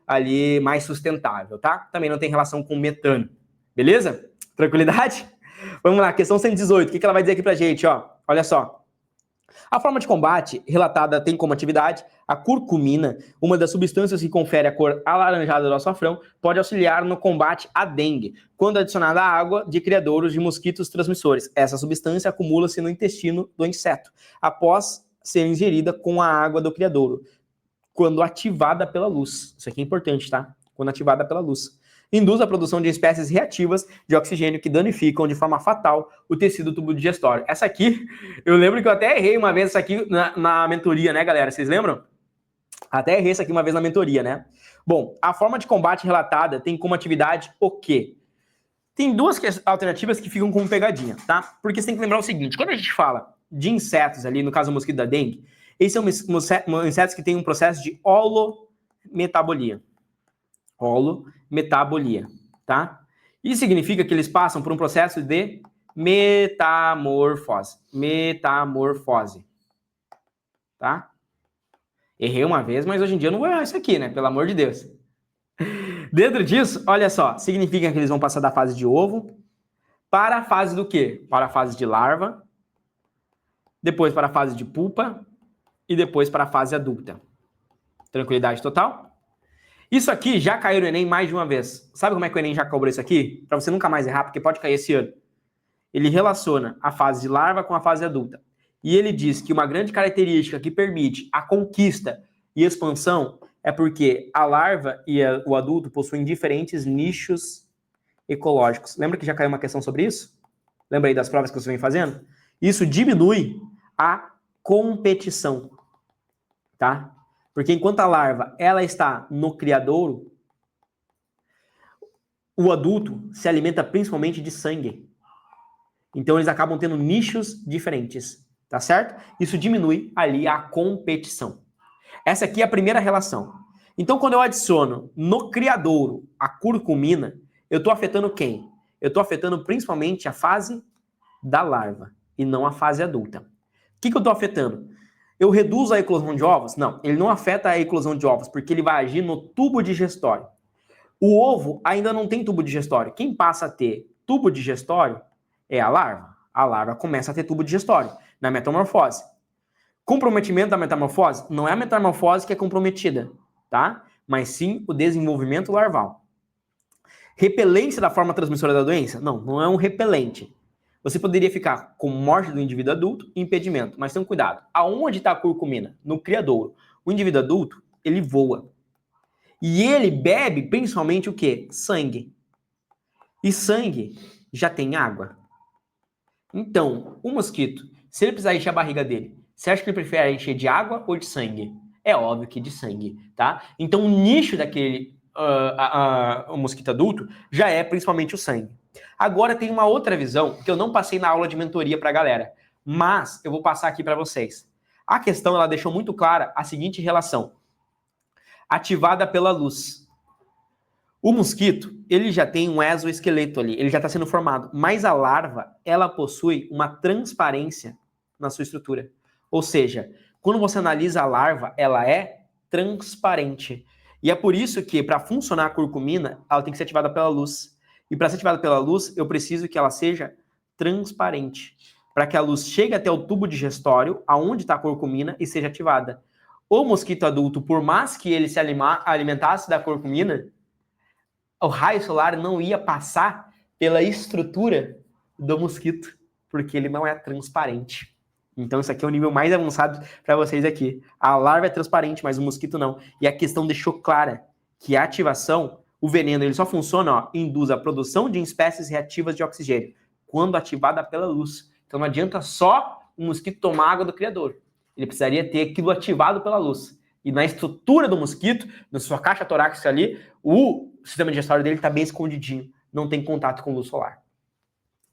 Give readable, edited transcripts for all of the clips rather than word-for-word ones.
ali mais sustentável, tá? Também não tem relação com metano, beleza? Tranquilidade? Vamos lá, questão 118, o que ela vai dizer aqui pra gente, ó? Olha só. A forma de combate relatada tem como atividade a curcumina, uma das substâncias que confere a cor alaranjada do açafrão, pode auxiliar no combate à dengue, quando adicionada à água de criadouros de mosquitos transmissores. Essa substância acumula-se no intestino do inseto, após ser ingerida com a água do criadouro, quando ativada pela luz. Isso aqui é importante, tá? Quando ativada pela luz. Induz a produção de espécies reativas de oxigênio que danificam de forma fatal o tecido tubo digestório. Essa aqui, eu lembro que eu até errei uma vez essa aqui na mentoria, né, galera? Vocês lembram? Até errei essa aqui uma vez na mentoria, né? Bom, a forma de combate relatada tem como atividade o quê? Tem duas alternativas que ficam como pegadinha, tá? Porque você tem que lembrar o seguinte, quando a gente fala de insetos ali, no caso do mosquito da dengue, esses são insetos que têm um processo de holometabolia. Holometabolia, tá? Isso significa que eles passam por um processo de metamorfose. Metamorfose. Tá? Errei uma vez, mas hoje em dia eu não vou errar isso aqui, né? Pelo amor de Deus. Dentro disso, olha só, significa que eles vão passar da fase de ovo para a fase do quê? Para a fase de larva, depois para a fase de pupa e depois para a fase adulta. Tranquilidade total? Isso aqui já caiu no Enem mais de uma vez. Sabe como é que o Enem já cobrou isso aqui? Para você nunca mais errar, porque pode cair esse ano. Ele relaciona a fase de larva com a fase adulta. E ele diz que uma grande característica que permite a conquista e expansão é porque a larva e o adulto possuem diferentes nichos ecológicos. Lembra que já caiu uma questão sobre isso? Lembra aí das provas que você vem fazendo? Isso diminui a competição, tá? Porque enquanto a larva ela está no criadouro, o adulto se alimenta principalmente de sangue. Então eles acabam tendo nichos diferentes, tá certo? Isso diminui ali a competição. Essa aqui é a primeira relação. Então quando eu adiciono no criadouro a curcumina, eu estou afetando quem? Eu estou afetando principalmente a fase da larva e não a fase adulta. O que eu estou afetando? Eu reduzo a eclosão de ovos? Não, ele não afeta a eclosão de ovos, porque ele vai agir no tubo digestório. O ovo ainda não tem tubo digestório. Quem passa a ter tubo digestório é a larva. A larva começa a ter tubo digestório na metamorfose. Comprometimento da metamorfose? Não é a metamorfose que é comprometida, tá? Mas sim o desenvolvimento larval. Repelência da forma transmissora da doença? Não, não é um repelente. Você poderia ficar com morte do indivíduo adulto e impedimento, mas tenham cuidado. Aonde está a curcumina? No criadouro. O indivíduo adulto, ele voa. E ele bebe principalmente o quê? Sangue. E sangue já tem água. Então, o mosquito, se ele precisar encher a barriga dele, você acha que ele prefere encher de água ou de sangue? É óbvio que de sangue, tá? Então, o nicho daquele o mosquito adulto já é principalmente o sangue. Agora tem uma outra visão que eu não passei na aula de mentoria para a galera, mas eu vou passar aqui para vocês. A questão, ela deixou muito clara a seguinte relação. Ativada pela luz. O mosquito, ele já tem um exoesqueleto ali, ele já está sendo formado, mas a larva, ela possui uma transparência na sua estrutura. Ou seja, quando você analisa a larva, ela é transparente. E é por isso que, para funcionar a curcumina, ela tem que ser ativada pela luz. E para ser ativada pela luz, eu preciso que ela seja transparente, para que a luz chegue até o tubo digestório, aonde está a curcumina, e seja ativada. O mosquito adulto, por mais que ele se alimentasse da curcumina, o raio solar não ia passar pela estrutura do mosquito, porque ele não é transparente. Então isso aqui é o nível mais avançado para vocês aqui. A larva é transparente, mas o mosquito não. E a questão deixou clara que a ativação, o veneno, ele só funciona, ó, induz a produção de espécies reativas de oxigênio, quando ativada pela luz. Então não adianta só o mosquito tomar água do criador. Ele precisaria ter aquilo ativado pela luz. E na estrutura do mosquito, na sua caixa torácica ali, o sistema digestório dele está bem escondidinho, não tem contato com luz solar.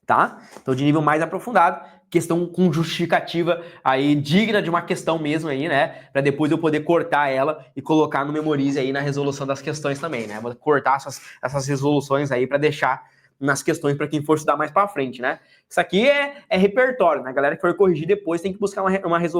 Tá? Então, de nível mais aprofundado, questão com justificativa aí, digna de uma questão mesmo aí, né? Para depois eu poder cortar ela e colocar no Memorize aí na resolução das questões também, né? Vou cortar essas resoluções aí para deixar nas questões para quem for estudar mais para frente, né? Isso aqui é repertório, né? A galera que for corrigir depois tem que buscar uma resolução